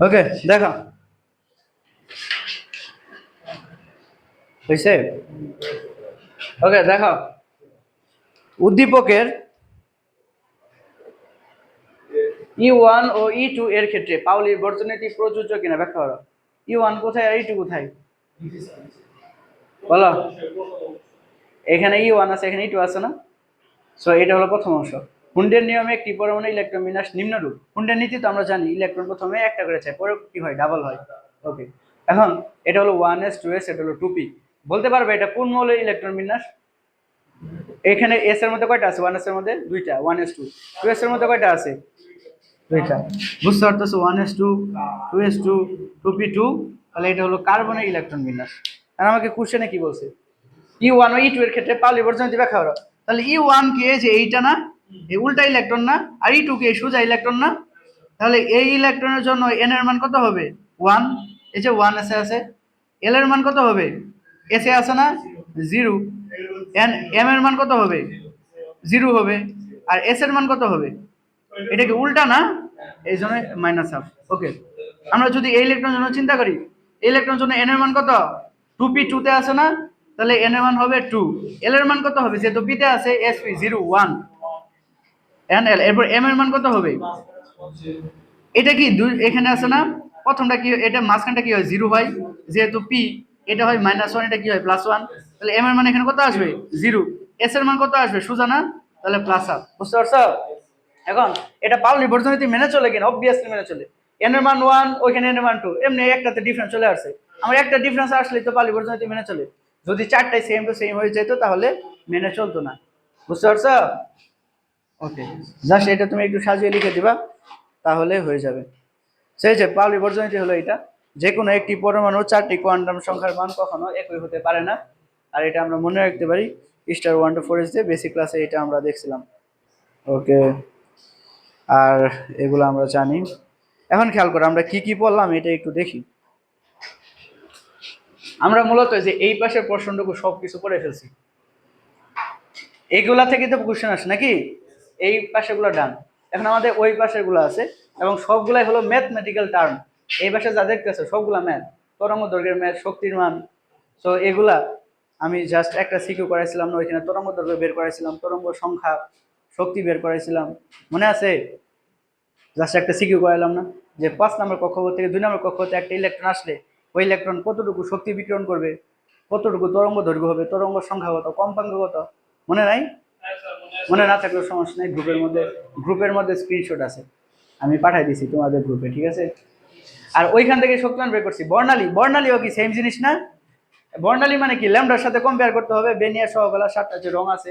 ওকে দেখো হয়েছে। ওকে দেখো উদ্দীপকের E1 ও E2 এর ক্ষেত্রে পাউলির বর্জনীতি প্রযোজ্য কিনা ব্যাখ্যা করো। E1 কোথায় আর E2 কোথায় বলো। এখানে E1 আছে, এখানে E2 আছে না। সো এটা হলো প্রথম অংশ। হুন্ডের নিয়মে একটি পরমাণু ইলেকট্রন বিন্যাস নিম্নরূপ। হুন্ডের নীতি তো আমরা জানি, ইলেকট্রন প্রথমে একটা করে চাই, পরে কি হয় ডাবল হয়। ওকে এখন এটা হলো 1s 2s, এটা হলো 2p। বলতে পারবে এটা কোন মৌলের ইলেকট্রন বিন্যাস? এখানে s এর মধ্যে কয়টা আছে? 1s এর মধ্যে দুইটা, 1s 2। 2s এর মধ্যে কয়টা আছে? দুইটা। বুঝতে পারতেছো? 1s 2 2s 2 2p2। তাহলে এটা হলো কার্বনের ইলেকট্রন বিন্যাস। আর আমাকে কোশ্চেনে কি বলছে? E1 ও E2 এর ক্ষেত্রে পাউলি বর্জনীতি ব্যাখ্যা করো। তাহলে E1 কে যে এইটা না, এই উল্টা ইলেকট্রন না, আর E2 কে সোজা ইলেকট্রন না। তাহলে এই ইলেকট্রনের জন্য n এর মান কত হবে? 1। এই যে 1 এসে আছে, l এর মান কত হবে? এসে আছে না 0। n m এর মান কত হবে? 0 হবে। আর s এর মান কত হবে? এটা কি উল্টা না? এই জন্য মাইনাস হাফ। ওকে আমরা যদি এই ইলেকট্রনের জন্য চিন্তা করি, এই ইলেকট্রনের জন্য n এর মান কত? 2p2 তে আছে না, তাহলে n এর মান হবে 2। l এর মান কত হবে? যেহেতু p তে আছে sp 0 1 nl। এরপর m এর মান কত হবে? এটা কি দুই এখানে আছে না, প্রথমটা কি এটা মাঝখানটা কি হয় 0 হয়, যেহেতু p এটা হয় -1, এটা কি হয় +1। তাহলে m এর মান এখানে কত আসবে? 0। s এর মান কত আসবে? সোজা না, তাহলে প্লাস হাফ। বুঝতে পারছো? এখন এটা পাউলি বর্জনীতি মেনে চলে কিনা? অবভিয়াসলি মেনে চলে। n এর মান 1, ওইখানে n এর মান 2, এমনি একটাতে ডিফারেন্স চলে আসছে। আমার একটা ডিফারেন্স আসলে তো পাউলি বর্জনীতি মেনে চলে। যদি চারটাই সেম টু সেম হয়ে যেত তাহলে মেনে চলতো না। বুঝতে পারছো? ওকে জাস্ট এটা তুমি একটু সাজিয়ে লিখে দিবা, তাহলে হয়ে যাবে। সেই যে পাউলি বর্জনীতি হলো এটা, যে কোনো একটি পরমাণু চারটি কোয়ান্টাম সংখ্যার মান কখনো একই হতে পারে না। আর এটা আমরা মনে রাখতে পারি স্টার 1 to 4 এর যে বেসিক ক্লাসে এটা আমরা দেখছিলাম। ওকে আর এগুলো আমরা জানি। এখন খেয়াল করো আমরা কি কি পড়লাম এটা একটু দেখি। আমরা মূলত যে এই পাশের প্রশ্নটুকু সবকিছু পড়ে ফেলছি, এইগুলা থেকে তো কোশ্চেন আসে নাকি? এই পাশেগুলো ডান। এখন আমাদের ওই পাশেরগুলো আছে এবং সবগুলাই হলো ম্যাথমেটিক্যাল টার্ম। এই পাশে যা দেখতেছে সবগুলা ম্যাথ, তরঙ্গ দৈর্ঘ্যের ম্যাথ, শক্তির মান। সো এগুলা আমি জাস্ট একটা সিকিউ করাইছিলাম না, ওইখানে তরঙ্গ দৈর্ঘ্য বের করাইছিলাম, তরঙ্গ সংখ্যা, শক্তি বের করাইছিলাম, মনে আছে? জাস্ট একটা সিকিউ করাইলাম না, যে 5 নম্বর কক্ষপথ থেকে 2 নম্বর কক্ষপথে একটা ইলেকট্রন আসলে ওই ইলেকট্রন কতটুকু শক্তি বিকিরণ করবে, কতটুকু তরঙ্গ দৈর্ঘ্য হবে, তরঙ্গ সংখ্যা কত, কম্পাঙ্ক কত। মনে নাই? মনে না থাকলেও সমস্যা নেই, গ্রুপের মধ্যে স্ক্রিনশট আছে, আমি পাঠাই দিছি তোমাদের গ্রুপে, ঠিক আছে? আর ওইখান থেকে শক্তিমান বের করছি। বর্ণালীও কি সেম জিনিস না? বর্ণালী মানে কি? ল্যামডার সাথে কম্পেয়ার করতে হবে। বেনিয়ার সহগলা 7টা যে রং আছে,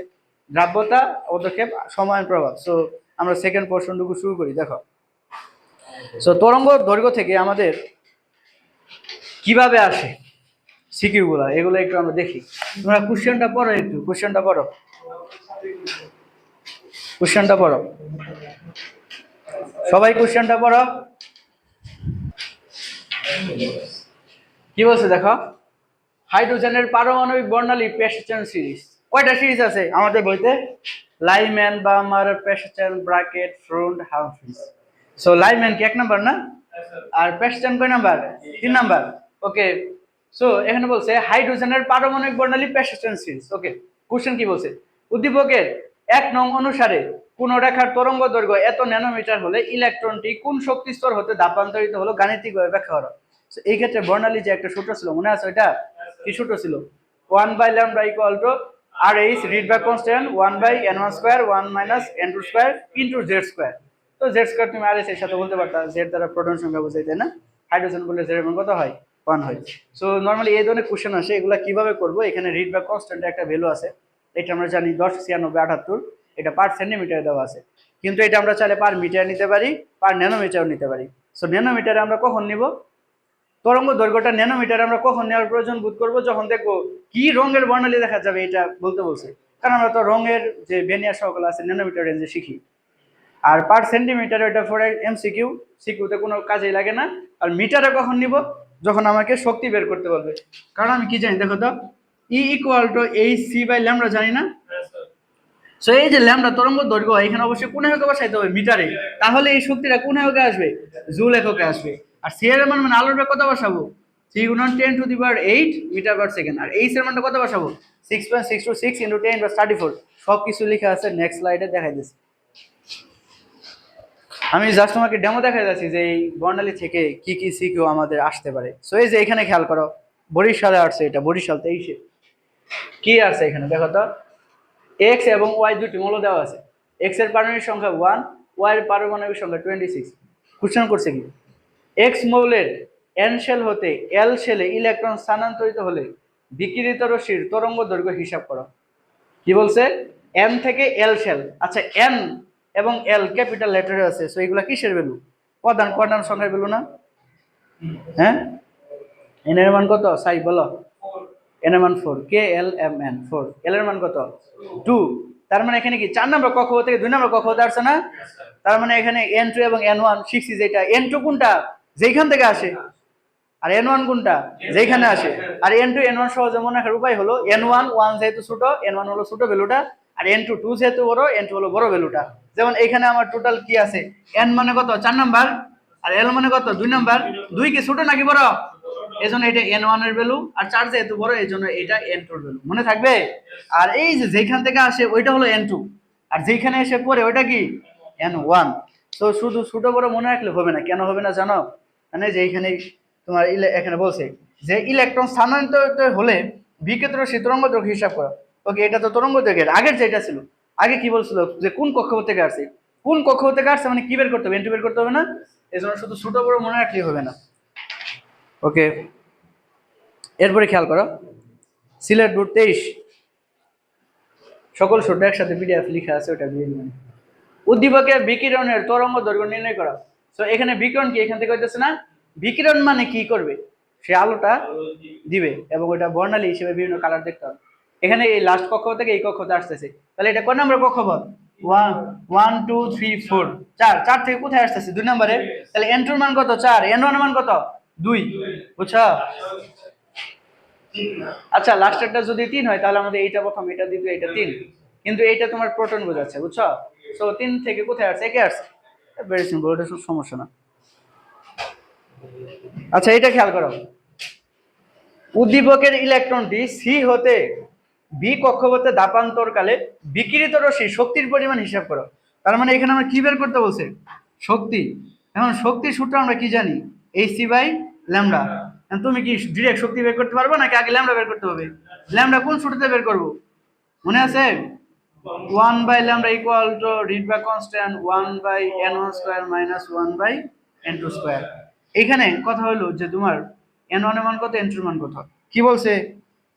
দ্রাব্যতা, পদক্ষেপ, সময়, প্রভাব। সো আমরা সেকেন্ড পোর্শনটুকু শুরু করি। দেখো সো তরঙ্গ দৈর্ঘ্য থেকে আমাদের কিভাবে আসে সিকিউ গুলা, এগুলো একটু আমরা দেখি। তোমরা কোশ্চেনটা পড়ো, একটু কোশ্চেনটা পড়ো, কোশ্চেনটা পড়ো, সবাই কোশ্চেনটা পড়ো। কি বলছে দেখো, হাইড্রোজেনের পারমাণবিক বর্ণালী পেশচেন সিরিজ। কয়টা সিরিজ আছে আমাদের বইতে? Lyman, Balmer, Paschen, Brackett, Pfund, Humphreys. So Lyman কি 1 নাম্বার না? আর পেশচেন কয় নাম্বার? 3 নাম্বার। ওকে সো এখানে বলছে হাইড্রোজেনের পারমাণবিক বর্ণালী পেশচেন সিরিজ। ওকে কোশ্চেন কি বলছে? উদ্দীপকের 1 নং অনুসারে কোন রেখার তরঙ্গ দৈর্ঘ্য এত ন্যানোমিটার হলে ইলেকট্রনটি কোন শক্তি স্তর হতে ধাপান্তরিত হলো গাণিতিকভাবে ব্যাখ্যা করো। এই ক্ষেত্রে বর্ণালী যে একটা সূত্র ছিল, মনে আছে ওইটা? কি সূত্র ছিল? 1/λ = RH রিডব্যাক constant 1/n1² 1 - n2² into z²। তো z² তুমি RH এর সাথে বলতে পারতা, z দ্বারা প্রোটন সংখ্যা বোঝাই, তাই না? হাইড্রোজেন বললে z এর মান কত হয়? 1 হয়। সো নরমালি এই ধরনের কোশ্চেন আসে, এগুলা কিভাবে করব? এখানে রিডব্যাক কনস্ট্যান্টের একটা ভ্যালু আছে, এটা আমরা জানি 10 96 78, এটা পার সেন্টিমিটারে দেওয়া আছে। কিন্তু এটা আমরা চাইলে পার মিটার নিতে পারি, পার ন্যানোমিটারও নিতে পারি। সো ন্যানোমিটারে আমরা কখন নিব? তরঙ্গ দৈর্ঘ্যটা ন্যানোমিটারে আমরা কখন নেওয়ার প্রয়োজন বোধ করবো? যখন দেখবো কি রঙের বর্ণালী দেখা যাবে, এটা বলতে বলছে। কারণ আমরা তো রঙের যে বেনিয়ার সহগল আছে ন্যানোমিটার রেঞ্জে শিখি। আর পার সেন্টিমিটার ওইটা ফর এমসিকিউ, সিকিউতে কোনো কাজেই লাগে না। আর মিটারে কখন নিব? যখন আমাকে শক্তি বের করতে বলবে। কারণ আমি কি জানি দেখো তো, E equal to H C by lambda জানি না। সো এই যে ল্যামডা তরঙ্গ দৈর্ঘ্য এখানে অবশ্যই কোন এককে বসাইতে হবে মিটারে, তাহলে এই শক্তিটা কোন এককে আসবে জুল এককে আসবে। আর সি এর মান মানে আলোর বেগ কত বসাবো 3 গুণন 10 to the power 8 metre per second. আর এইচ এর মানটা কত বসাবো 6.626 ইনটু 10 + 34। সব কিছু লেখা আছে, নেক্সট স্লাইডে দেখাই দিচ্ছি। আমি জাস্ট তোমাকে ডেমো দেখাই যাচ্ছি যে এই বর্ণালী থেকে কি কি সিকিউ আমাদের আসতে পারে। সো এই যে এখানে খেয়াল করো বরিশালে আসছে, এটা বরিশাল 23-এ কি আসছে এখানে দেখো তো, এক্স এবং ওয়াই দুটি মৌল দেওয়া আছে। এক্স এর পারমাণবিক সংখ্যা 1, ওয়াই এর পারমাণবিক সংখ্যা 26। কোশ্চেন করছে কি এক্স মৌলের এন শেল হতে এল শেলে ইলেকট্রন স্থানান্তরিত হলে বিকিরিত রশ্মির তরঙ্গ দৈর্ঘ্য হিসাব করো। কি বলছে এন থেকে এল শেল। আচ্ছা এন এবং এল ক্যাপিটাল লেটারে আছে, সো এগুলা কিসের ভ্যালু প্রধান কোয়ান্টাম সংখ্যার ভ্যালু না? হ্যাঁ এন এর মান কত সাই বলো? এন এর মান 4, কে এল এম এন 4, এল এর মান কত 2। তার মানে এখানে কি 4 নম্বর কক্ষ থেকে 2 নম্বর কক্ষ আসছে না? তার মানে এখানে n2 এবং n1 শিখছি যেটা n2 কোনটা যেখান থেকে আসে, আর n1 কোনটা যেখানে আসে। আর n2 n1 সহজে মনে রাখার উপায় হলো n1 1 যেহেতু ছোট, n1 হলো ছোট ভ্যালুটা, আর n2 2 যেহেতু বড়, n2 হলো বড় ভ্যালুটা। যেমন এখানে আমার টোটাল কি আছে n মানে কত 4 নাম্বার, আর l মানে কত 2 নাম্বার। 2 কি ছোট নাকি বড়? এজন্য এটা n1 এর ভ্যালু, আর 4 যেহেতু বড় এইজন্য এটা n2 এর ভ্যালু। মনে থাকবে? আর এই যে যেখান থেকে আসে ওইটা হলো n2, আর যেখানে এসে পড়ে ওইটা কি n1। তো শুধু ছোট বড় মনে রাখলে হবে না। কেন হবে না জানো? মানে যে এইখানে তোমার এখানে বলছে যে ইলেকট্রন স্থানান্তরিত হলে বিকিরিত রশ্মি তরঙ্গ দৈর্ঘ্য হিসাব করো। ওকে এটা তো তরঙ্গ দৈর্ঘ্যের আগের যেটা ছিল, আগে কি বলছিল যে কোন কক্ষ থেকে আসছে, কোন কক্ষ থেকে আসছে মানে কি বের করতে হবে n2 বের করতে হবে না? এজন্য শুধু ছোট বড় মনে রাখলে হবে না। ওকে এরপরে খেয়াল করো সিলেট বোর্ড 23 সকল ছোট একসাথে পিডিএফ লেখা আছে, ওটা দিয়ে দিবেন। উদ্দীপকের বিকিরণের তরঙ্গ দৈর্ঘ্য নির্ণয় করা। তো এখানে বিকিরণ কি এখান থেকে হইতেছে না? বিকিরণ মানে কি করবে সে আলোটা দিবে এবং ওটা বর্ণালী হিসেবে বিভিন্ন কালার দেখতে হবে। এখানে এই লাস্ট কক্ষ থেকে এই কক্ষতে আসতেছে, তাহলে এটা কয় নম্বর কক্ষপথ 1 2 3 4 4 থেকে কোথায় আসতেছে 2 নম্বরে। তাহলে n2 এর মান কত 4, n1 এর মান কত 2, বুঝছো? আচ্ছা লাস্টেরটা যদি 3 হয় তাহলে আমাদের এইটা প্রথম, এটা দ্বিতীয়, এটা 3, কিন্তু এইটা তোমার প্রোটন বোঝাচ্ছে, বুঝছো? সো 3 থেকে কোথায় আসছে একে আসছে, ভেরি সিম্পল, এটা খুব সমস্যা না। আচ্ছা এটা খেয়াল করো উদ্দীপকের ইলেকট্রনটি সি হতে বি কক্ষপথে দাপান্তরকালে বিকিরিত রশ্মি শক্তির পরিমাণ হিসাব করো। তার মানে এখানে আমরা কি বের করতে বলছে শক্তি। এখন শক্তির সূত্র আমরা কি জানি hc বাই ল্যামডা। তুমি কি ডিরেক্ট শক্তি বের করতে পারবে নাকি আগে ল্যামডা বের করতে হবে? ল্যামডা কোন সূত্রতে বের করব মনে আছে? 1 by lambda equal to Rydberg constant 1 by n1 square minus 1 by n2 square. এখানে কথা হলো যে তোমার n1 এর মান কত n2 এর মান কত। কি বলছে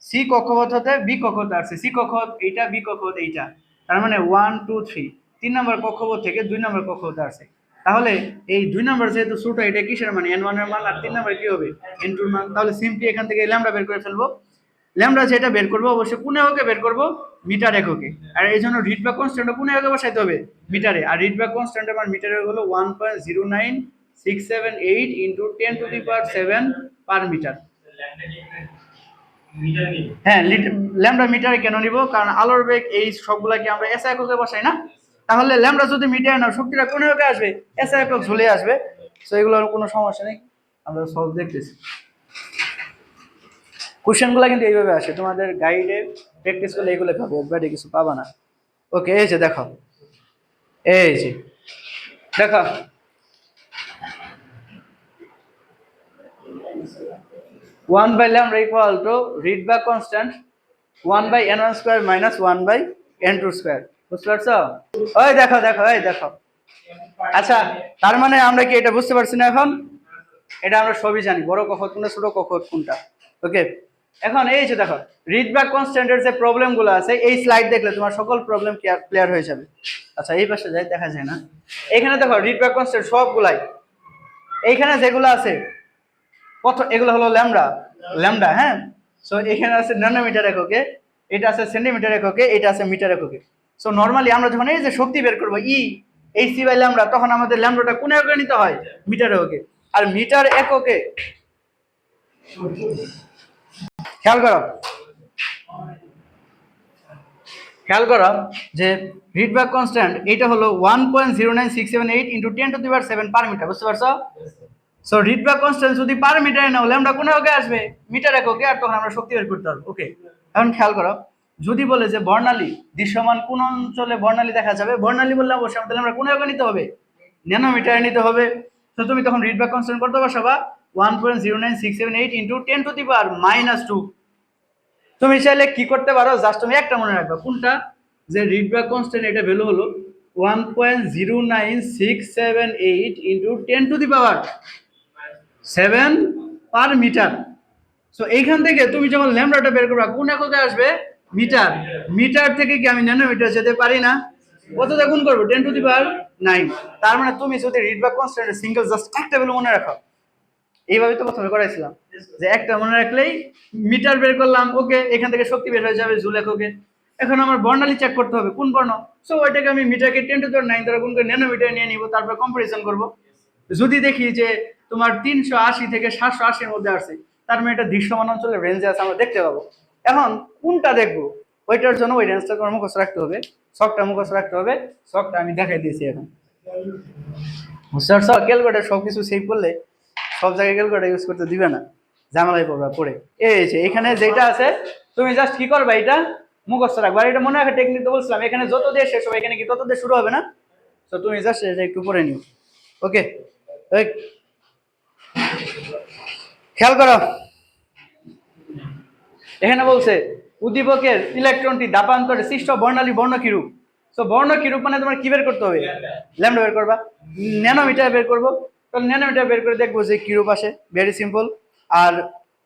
সি কক্ষপথ হতে বি কক্ষপথ আসছে, সি কক্ষপথ এইটা বি কক্ষপথ এইটা, তার মানে 1 2 3 3 নম্বর কক্ষপথ থেকে 2 নম্বর কক্ষপথে আসছে। তাহলে এই 2 নম্বর যেহেতু ছোট, এটা কিসের মান n1 এর মান, আর 3 নম্বর কি হবে n2 এর মান। তাহলে সিম্পলি এখান থেকে ল্যামডা বের করে ফেলবো। ল্যামডা যেটা বের করবো অবশ্যই কোন এককে বের করবো মিটার এককে, আর এই জন্য রিডবাক কনস্ট্যান্ট কোন এককে বসাইতে হবে মিটারে। আর রিডবাক কনস্ট্যান্টের মান মিটারে হলো 1.09678 into 10 to the power 7 per metre. হ্যাঁ ল্যামডা মিটারে কেন নিব কারণ আলোর বেগ এই সবগুলাকে আমরা এসআই এককে বসাই না, তাহলে ল্যামডা যদি মিটারে নাও শক্তিটা কোন এককে আসবে এসআই একক ঝুলে আসবে। সো এগুলোর কোনো সমস্যা নেই, আমরা সলভ দেখতেছি। কোশ্চেনগুলো কিন্তু এইভাবে আসে, তোমাদের গাইডে প্র্যাকটিস করলে এগুলো পাবে, একবারে কিছু পাবা না। ওকে এই যে দেখো, এই যে দেখো 1 by lambda equal to Rydberg constant 1 by n1 square minus 1 by n2 square। বুঝতে পারছো? ওই দেখো দেখো এই দেখো। আচ্ছা তার মানে আমরা কি এটা বুঝতে পারছি না এখন? এটা আমরা সবই জানি বড় কক্ষপথ কোনটা ছোট কক্ষপথ কোনটা। ওকে এখন এই যে দেখো রিডবাক কনস্ট্যান্টের যে প্রবলেমগুলো আছে এই স্লাইড দেখলে তোমার সকল প্রবলেম ক্লিয়ার হয়ে যাবে। আচ্ছা এই পাশে যাই দেখা যায় না, এখানে দেখো রিডবাক কনস্ট্যান্ট সবগুলাই এইখানে যেগুলো আছে কত এগুলো হলো ল্যামডা ল্যামডা। হ্যাঁ সো এখানে আছে ন্যানোমিটার এককে, এটা আছে সেন্টিমিটার এককে, এটা আছে মিটার এককে। সো নরমালি আমরা যখন এই যে শক্তি বের করবো এই সি বাই ল্যামডা, তখন আমাদের ল্যামডাটা কোন এককে নিতে হয় মিটার এককে। আর মিটার এককে খেয়াল করো খেয়াল করো যে রিডবার্গ কনস্ট্যান্ট এটা হলো 1.09678 ইন্টু 10⁷ পার মিটার, বুঝতে পারছো? সো রিডবার্গ কনস্ট্যান্ট যদি পার মিটারে নাও ল্যামডা কোন এককে আসবে, মিটার এককে, আর তখন আমরা শক্তি বের করতে পারবো। ওকে, এখন খেয়াল করো, যদি বলে যে বর্ণালী দৃশ্যমান কোন অঞ্চলে বর্ণালী দেখা যাবে, বর্ণালী বললে অবশ্যই আমাদের আমরা কোন একক নিতে হবে, ন্যানোমিটারে নিতে হবে। তো তুমি তখন রিডবার্গ কনস্ট্যান্ট করতে বসাবা 1.09678 ইন্টু 10⁻²। তুমি চাইলে কি করতে পারো, জাস্ট তুমি একটা মনে রাখবা, কোনটা, যে রিডবার্গ কনস্ট্যান্ট এটা ভ্যালু হলো 1.09678 ইন্টু 10⁻7 পার মিটার। সো এইখান থেকে তুমি যখন ল্যামডাটা বের করবা কোন এককে আসবে, মিটার। মিটার থেকে কি আমি ন্যানোমিটার যেতে পারি না? কতটা গুণ করবো, 10⁹। তার মানে তুমি যদি রিডবার্গ কনস্ট্যান্টের সিঙ্গেল জাস্ট একটা ভ্যালু মনে রাখো, এইভাবে তো প্রথমে করাইছিলাম যে একটা মনে রাখলেই মিটার বের করলাম, ওকে, এখান থেকে শক্তি বের হয়ে যাবে জুল এককে। এখন আমার বর্ণালী চেক করতে হবে কোন বর্ণ, সো ওইটাকে আমি মিটারকে 10⁹ দ্বারা গুণ করে ন্যানোমিটার নিয়ে নিব, তারপর কম্পারিজন করব। যদি দেখি যে তোমার 380 থেকে 780-র মধ্যে আসছে, তার মানে এটা দৃশ্যমান অঞ্চলের রেঞ্জে আছে, আমরা দেখতে পাবো। এখন কোনটা দেখবো, ওইটার জন্য ওই রেঞ্জটা তোমার মুখস্থ রাখতে হবে, শখটা মুখস্থ রাখতে হবে। শখটা আমি দেখাই দিয়েছি এখন, বুঝতে পারছো? ক্যালকুলেটার সবকিছু সেভ করলে সব জায়গায় ক্যালকুলেটার ইউজ করতে দিবে না, ঝামেলায় পড়বা পড়ে। এই যে এখানে যেটা আছে তুমি জাস্ট কি করবা, এটা মুখস্থ রাখবা। আর এটা মনে রাখা টেকনিক তো বলছিলাম, এখানে যত দিয়ে শেষ হবে এখানে কি তত দিয়ে শুরু হবে না, তো তুমি জাস্ট এটা একটু পড়ে নিও। ওকে, খেয়াল করো, এখানে বলছে উদ্দীপকের ইলেকট্রনটি দাপান্তরে সৃষ্ট বর্ণালী বর্ণ কিরূপ। তো বর্ণ কিরূপ মানে তোমার কি বের করতে হবে, ল্যামডা বের করবা, ন্যানোমিটার বের করবো, তাহলে ন্যানোমিটার বের করে দেখবো যে কিরূপ আসে, ভেরি সিম্পল। আর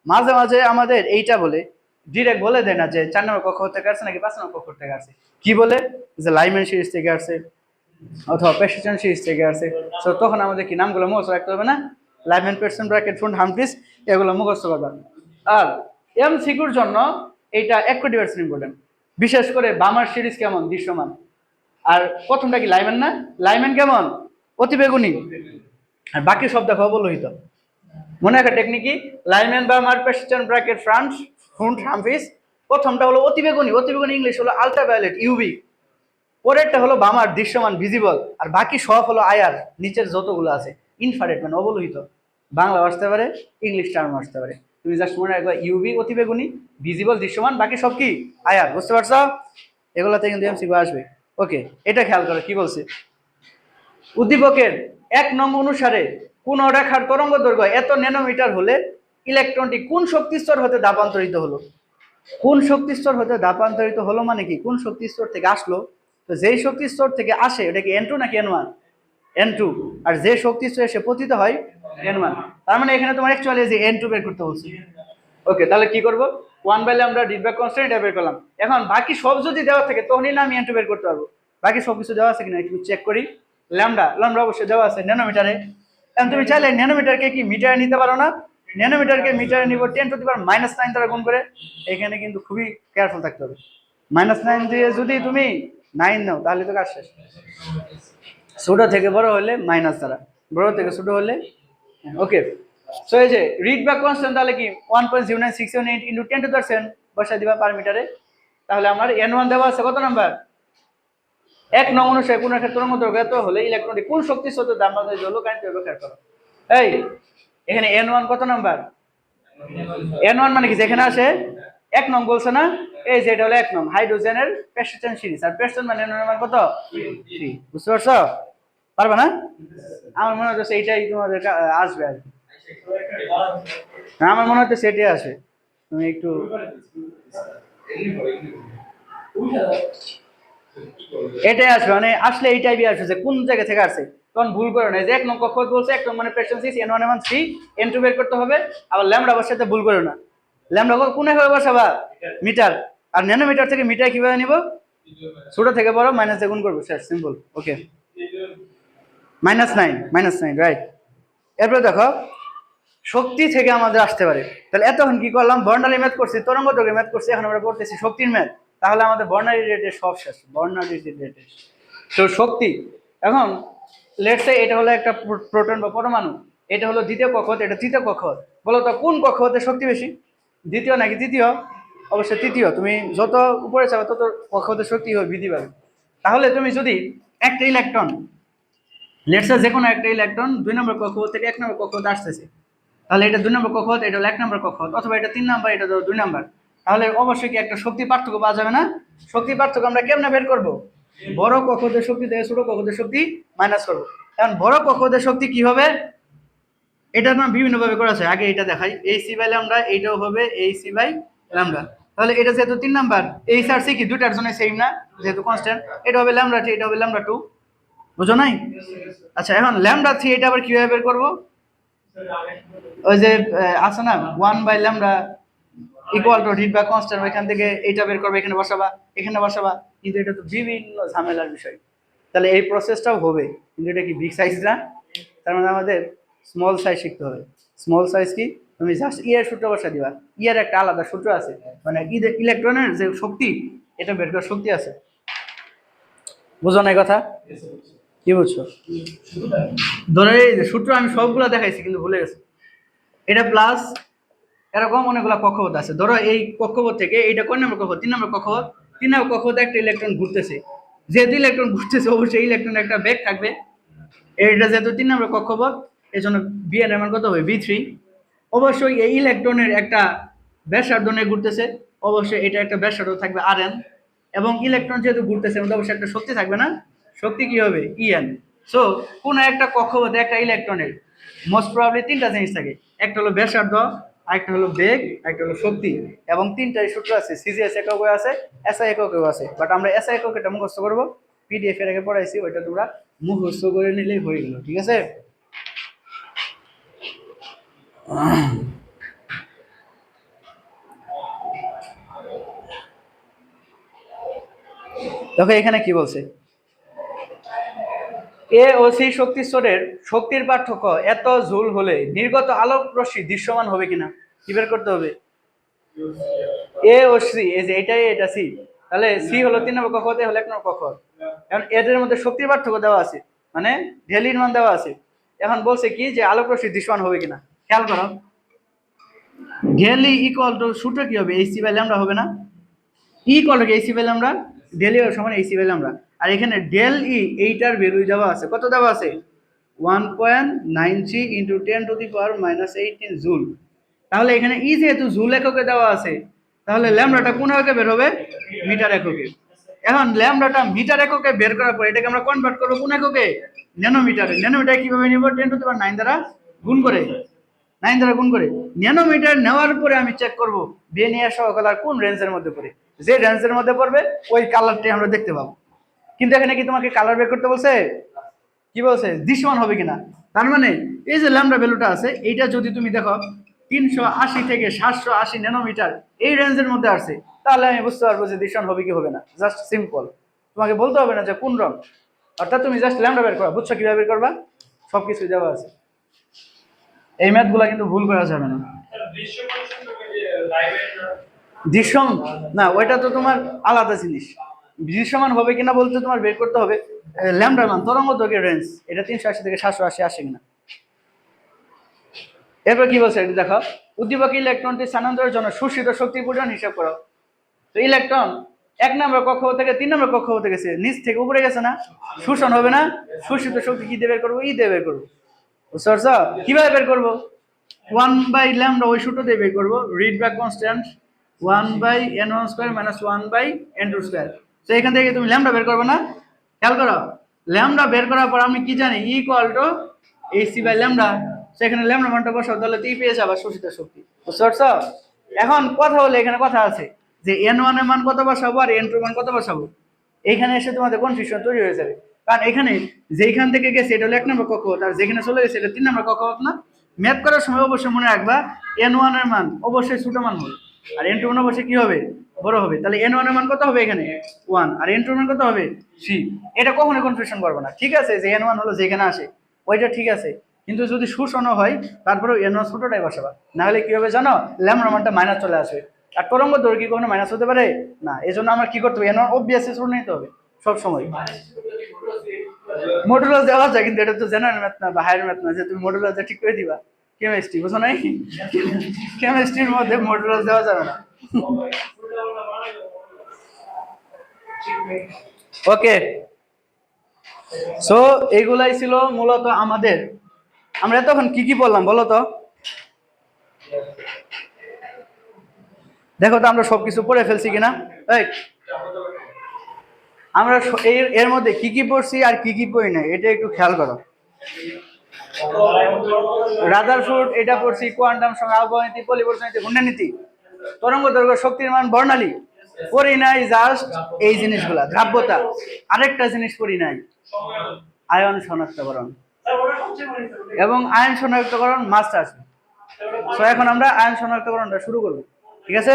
মাঝে মাঝে আমাদের এইটা বলে ডিরেক্ট বলে দেয় না যে 4 নম্বর কক্ষ থেকে আসছে নাকি 5 নম্বর কক্ষ থেকে আসছে, কি বলে যে লাইম্যান সিরিজ থেকে আসছে অথবা প্রেসিডেন্ট সিরিজ থেকে আসছে। তো তখন আমাদের কি নামগুলো মুখস্থ রাখতে হবে না, লাইম্যান, পেয়ারসন, ব্র্যাকেট, ফুন্ড, হামফ্রিজ, এগুলো মুখস্থ করবা। আর এমসিকিউর জন্য এইটা 1% ইম্পর্টেন্ট, বিশেষ করে বামার সিরিজ কেমন দৃশ্যমান, আর প্রথমটা কি লাইম্যান না, লাইম্যান কেমন অতিবেগুনি, আর বাকি সব দেখো অবলোহিত। মনে একটা টেকনিকই, Lyman, Balmer, president, Brackett, France, Pfund, Humphreys, প্রথমটা হলো অতিবেগুনি, অতিবেগুনি ইংলিশ হলো আল্ট্রাভায়োলেট, ইউভি। পরেরটা হলো বামার দৃশ্যমান ভিজিবল, আর বাকি সব হলো আয়ার, নিচের যতগুলো আছে ইনফ্রারেড মানে অবলোহিত। বাংলা আসতে পারে, ইংলিশ টার্ম আসতে পারে, তুমি জাস্ট মনে রাখবা ইউভি অতিবেগুনি, ভিজিবল দৃশ্যমান, বাকি সব কি আয়ার, বুঝতে পারছো? এগুলাতে কিন্তু এমসিকিউ আসবে। ওকে, এটা খেয়াল করো কি বলছে, উদ্দীপকের 1 নং অনুসারে কোন রেখার তরঙ্গ দৈর্ঘ্য এত ন্যানোমিটার হলে ইলেকট্রনটি কোন শক্তিস্তর হতে দাপান্তরিত হলো। কোন শক্তিস্তর হতে দাপান্তরিত হলো মানে কি, কোন শক্তিস্তর থেকে আসলো, তো যেই শক্তিস্তর থেকে আসে এটা কি N2 নাকি N1, N2, আর যে শক্তিস্তর এসে পতিত হয় N1। তার মানে এখানে তোমার অ্যাকচুয়ালি যে N2 বের করতে বলছি। ওকে, তাহলে কি করব, 1/λ রিডবার্গ কনস্ট্যান্ট এটা বের করলাম। এখন বাকি সব যদি দেওয়া থাকে তখনই না আমি N2 বের করতে পারবো। বাকি সব কিছু দেওয়া আছে কিনা একটু চেক করি। ল্যামডা, ল্যামডা অবশ্যই দেওয়া আছে ন্যানোমিটারে। এখন তুমি চাইলে ন্যানোমিটারকে কি মিটারে নিতে পারো না, ন্যানোমিটারকে মিটারে নিব 10⁻⁹ দ্বারা গুণ করে। এখানে কিন্তু খুবই কেয়ারফুল থাকতে হবে, -9 দিয়ে যদি তুমি 9 নাও তাহলে তো কাজ শেষ। ছোট থেকে বড় হলে মাইনাস দ্বারা, বড় থেকে ছোট হলে। ওকে, সো এই যে রিডবার্গ কনস্ট্যান্ট তাহলে কি 1.09678 ইন্টু 10⁻⁷ বসাই দিবা পার মিটারে। তাহলে আমার N1 দেওয়া আছে কত নাম্বার, 1 নং অনুসারে কোন একটা তরঙ্গ দৈর্ঘ্য এত হলে ইলেকট্রনটি কোন শক্তি স্রোতের দাপান্তরিত হলো কারেন্ট ব্যবহার করো। এই এখানে N1 কত নাম্বার, N1 মানে কি যেখানে আসে 1 নং বলছে না, এই যে এটা হলো 1 নং হাইড্রোজেনের প্রেসিডেন্ট সিরিজ, আর প্রেসিডেন্ট মানে N1 এর মান কত 3, বুঝতে পারছো? পারবে না? আমার মনে হচ্ছে এইটাই তোমাদের আসবে আর কি, আমার মনে হচ্ছে সেটাই আসে। তুমি একটু এটাই আসবে, মানে আসলে এই টাইপই আসবে যে কোন জায়গা থেকে আসছে, তখন ভুল করে না যে 1 নং কক্ষ বলছে 1 নং মানে প্রেসিডেন্ট সিরিজ, N1 এর মান 3, N2 বের করতে হবে। আবার ল্যামডা বসাতে ভুল করো না, ল্যামডা কোন ভাবে বসাবা, মিটার, আর ন্যানোমিটার থেকে মিটার কিভাবে নিব, ছোট থেকে বড় মাইনাস দিয়ে গুণ করবো, শেষ, সিম্পল। ওকে, -9 রাইট। এরপরে দেখো শক্তি থেকে আমাদের আসতে পারে, তাহলে এতক্ষণ কি করলাম, বর্ণালী ম্যাথ করছি, তরঙ্গ দৈর্ঘ্য ম্যাথ করছি, এখন আমরা করতেছি শক্তির ম্যাথ। তাহলে আমাদের বর্ণালী রিলেটেড সব শেষ, বর্ণালী রিলেটেড। তো শক্তি, এখন লেটস সে এটা হলো একটা প্রোটন বা পরমাণু, এটা হলো দ্বিতীয় কক্ষপথ, এটা তৃতীয় কক্ষপথ, বলো তো কোন কক্ষপথে শক্তি বেশি, দ্বিতীয় নাকি তৃতীয়? অবশ্যই তৃতীয়। তুমি যত উপরে যাবে তত কক্ষপথের শক্তি বৃদ্ধি পাবে। তাহলে তুমি যদি একটা ইলেকট্রন, লেটস যে কোনো একটা ইলেকট্রন 2 নম্বর কক্ষপথ থেকে 1 নম্বর কক্ষপথ আসতেছে, তাহলে এটা 2 নম্বর কক্ষপথ, এটা হলো 1 নম্বর কক্ষপথ, অথবা এটা 3 নম্বর, এটা ধরো 2 নম্বর, তাহলে অবশ্যই কি একটা শক্তি পার্থক্য পাওয়া যাবে না? শক্তি পার্থক্য আমরা কেমনে বের করব? বড় কক্ষপথের শক্তি থেকে ছোট কক্ষপথের শক্তি মাইনাস করব। কারণ বড় কক্ষপথের শক্তি কি হবে, এটা না বিভিন্ন ভাবে করা যায়। আগে এটা দেখাই, AC বাই ল্যামডা, এইটাও হবে AC বাই ল্যামডা। তাহলে এটা যেহেতু 3 নাম্বার, এই আর সি কি দুটার জন্য সেম না, যেহেতু কনস্ট্যান্ট, এটা হবে ল্যামডা 3, এটা হবে ল্যামডা 2, বুঝো নাই? আচ্ছা, এখন ল্যামডা 3 এটা আবার কিভাবে বের করব? ওই যে আছে না 1 বাই ল্যামডা ইকুয়াল টু হিট বা কনস্ট্যান্ট, ওইখান থেকে এইটা বের করবে, এখানে বসাবা, এখানে বসাবা, কিন্তু এটা তো বিভিন্ন ঝামেলার বিষয়। তাহলে এই প্রসেসটাও হবে, কিন্তু এটা কি বিগ সাইজ না? তার মানে আমাদের স্মল সাইজ শিখতে হবে। স্মল সাইজ কি, তুমি জাস্ট এর সূত্র বসা দিবা, এর একটা আলাদা সূত্র আছে, মানে ইলেকট্রনের যে শক্তি, এটা বের করার শক্তি আছে। বুঝো না কথা? কি বুঝছো? ধরো এই যে সূত্র আমি সবগুলো দেখাইছি কিন্তু ভুলে গেছি। এটা প্লাস, এরকম অনেকগুলো কক্ষপথ আছে। ধরো এই কক্ষপথ থেকে এইটা কোন নম্বর কক্ষপথ? 3 নম্বর কক্ষপথ। 3 নম্বর কক্ষপথে একটা ইলেকট্রন ঘুরতেছে, যেহেতু ইলেকট্রন ঘুরতেছে অবশ্যই ইলেকট্রনের একটা বেগ থাকবে। এটা যেহেতু 3 নম্বর কক্ষপথ, এই জন্য বিএন এর মান কত হবে? V3। অবশ্যই এই ইলেকট্রনের একটা ব্যাসার্ধ নিয়ে ঘুরতেছে, অবশ্যই এটা একটা ব্যাসার্ধ থাকবে Rn, এবং ইলেকট্রন যেহেতু ঘুরতেছে মধ্যে অবশ্যই একটা শক্তি থাকবে না? শক্তি কি হবে? En। সো কোন একটা কক্ষপথে একটা ইলেকট্রনের মোস্ট প্রবাবলি 3টা জিনিস থাকে, একটা হলো ব্যাসার্ধ, আরেকটা হলো বেগ, আরেকটা হলো শক্তি, এবং 3টাই সূত্র আছে, সিজিএস এককে আছে, এসআই এককেও আছে। বাট আমরা এসআই একক এটা মুখস্থ করবো, পিডিএফ এর আগে পড়াইছি, ওইটা তোমরা মুখস্থ করে নিলেই হয়ে গেল, ঠিক আছে? দেখো এখানে কি বলছে, এ ও সি শক্তি স্তরের শক্তির পার্থক্য এত জুল হলে নির্গত আলোক রশ্মি দৃশ্যমান হবে কিনা, কি বের করতে হবে? এ ও সি, এই যে এটাই, এটা সি, তাহলে সি হলো 3 নম্বর কক্ষপথ, এ হলো 1 নম্বর কক্ষপথ। এখন এদের মধ্যে শক্তির পার্থক্য দেওয়া আছে, মানে ঢেলির মান দেওয়া আছে। এখন বলছে কি যে আলোক রশ্মি দৃশ্যমান হবে কিনা, খেয়াল করো। ঢেলি ইকুয়াল টু সূত্র কি হবে? AC বাই ল্যামডা হবে না? E equal to AC by lambda, del E সমান AC বাই ল্যামডা। আর এখানে ডেল ই এইটার ভ্যালু দেওয়া আছে, কত দেওয়া আছে? 1.93 ইন্টু 10⁻⁻18 জুল। তাহলে এখানে ই যেহেতু জুল এককে দেওয়া আছে, তাহলে ল্যামডাটা কোন এককে বের হবে? মিটার এককে। এখন ল্যামডাটা মিটার এককে বের করার পর এটাকে আমরা কনভার্ট করবো কোন এককে? ন্যানোমিটারে। ন্যানোমিটার কিভাবে নিব? 10⁻9 দ্বারা গুণ করে, 9 দ্বারা গুণ করে। ন্যানোমিটার নেওয়ার পরে আমি চেক করব বেনিয়ার সহ কালার কোন রেঞ্জের মধ্যে পড়ে, যে রেঞ্জের মধ্যে পড়বে ওই কালারটাই আমরা দেখতে পাবো। কিন্তু এখানে কি তোমাকে কালার বের করতে বলছে? কি বলছে? দৃশ্যমান হবে কিনা। তার মানে এই যে ল্যামডা ভ্যালুটা আছে, এইটা যদি তুমি দেখো 380 থেকে 780 ন্যানোমিটার এই রেঞ্জের মধ্যে আসছে, তাহলে আমি বুঝতে পারবো যে দৃশ্যমান হবে কি হবে না। জাস্ট সিম্পল, তোমাকে বলতে হবে না যে কোন রং, অর্থাৎ তুমি জাস্ট ল্যামডা বের করবা। বুঝছো কিভাবে বের করবা? সবকিছু দেওয়া আছে, এই ম্যাথগুলা কিন্তু ভুল করা যাবে না। দৃশ্যমান না, ওইটা তো তোমার আলাদা জিনিস। দৃশ্যমান হবে কিনা বলতে তোমার বের করতে হবে ল্যামডার মান, তরঙ্গ দৈর্ঘ্যের রেঞ্জ, এটা 380 থেকে 780 আসে কিনা। এরপর কি বলছে এটা দেখো, উদ্দীপক ইলেকট্রনটি স্থানান্তরের জন্য শোষিত শক্তির পরিমাণ হিসাব করো। তো ইলেকট্রন 1 নম্বর কক্ষপথ থেকে 3 নম্বর কক্ষপথে গেছে, নিচ থেকে উপরে গেছে না, শোষণ হবে না? শোষিত শক্তি কি দিয়ে বের করবো? ই দিয়ে বের করবো। বুঝতে পারছো? কিভাবে বের করবো? 1 বাই ল্যামডা, ওই সূত্র দিয়ে বের করবো, Rydberg constant 1 by n1 square minus 1 by n2 square. তো এখান থেকে তুমি ল্যামডা বের করবে না? খেয়াল করো, ল্যামডা বের করার পর আমি কি জানি? Equal to AC by lambda. সেখানে ল্যামডা মানটা বসাও, তাহলে তুই পেয়ে যাবা শোষিত শক্তি। বুঝতে পারছো? এখন কথা হলো, এখানে কথা আছে যে n1 এর মান কত বসাবো আর n2 এর মান কত বসাবো। এইখানে এসে তোমাদের কনফিউশন তৈরি হয়ে যাবে, কারণ এখানে যেখান থেকে গেছে এটা হলো 1 নম্বর কক্ষপথ, আর যেখানে চলে গেছে এটা 3 নম্বর কক্ষপথ না। ম্যাথ করার সময় অবশ্যই মনে রাখবা n1 এর মান অবশ্যই ছোট মান হবে, আর n2 মান অবশ্যই কি হবে? বড় হবে। তাহলে n1 এর মান কত হবে? এখানে 1, আর n2 এর মান কত হবে? 3। এটা কখনোই কনফিউশন করবে না, ঠিক আছে? যে n1 হলো যেখানে আসে ওইটা ঠিক আছে, কিন্তু যদি শোষণ হয় তারপরেও n1 ছোটটাই বসাবা, না হলে কি হবে জানো? ল্যামডা মানটা মাইনাস চলে আসবে। আর তরঙ্গ দৈর্ঘ্য কি কখনো মাইনাস হতে পারে না, এই জন্য আমরা কি করতে হবে? n1 অবভিয়াসলি ছোট নিতে হবে সব সময়। মডুলাস দেওয়া যায়, কিন্তু এটা তো জেনারেল ম্যাথ না বা হায়ার ম্যাথ না যে তুমি মডুলাস ঠিক করে দিবা। কেমিস্ট্রি বুঝো নাই? কেমিস্ট্রির মধ্যে মডুলাস দেওয়া যাবে না। ওকে, সো এগুলাই ছিল মূলত আমাদের। আমরা এতক্ষণ কি কি বললাম বলো তো? দেখো তো আমরা সবকিছু পড়ে ফেলছি কিনা। এই, আমরা এর মধ্যে কি কি পড়ছি আর কি কি পড়ি নাই এটা একটু খেয়াল করো। রাদারফোর্ড এটা পড়ছি, কোয়ান্টাম সংখ্যা, আবহাওয়া পরিবর্তন নীতি, ঘূর্ণন নীতি, তরঙ্গ দৈর্ঘ্য, শক্তির মান, বর্ণালী। পড়ি নাই জাস্ট এই জিনিসগুলা, দ্রাব্যতা। আরেকটা জিনিস পড়ি নাই, আয়ন শনাক্তকরণ, এবং আয়ন শনাক্তকরণ মাস্ট আছে। তো এখন আমরা আয়ন শনাক্তকরণটা শুরু করব, ঠিক আছে?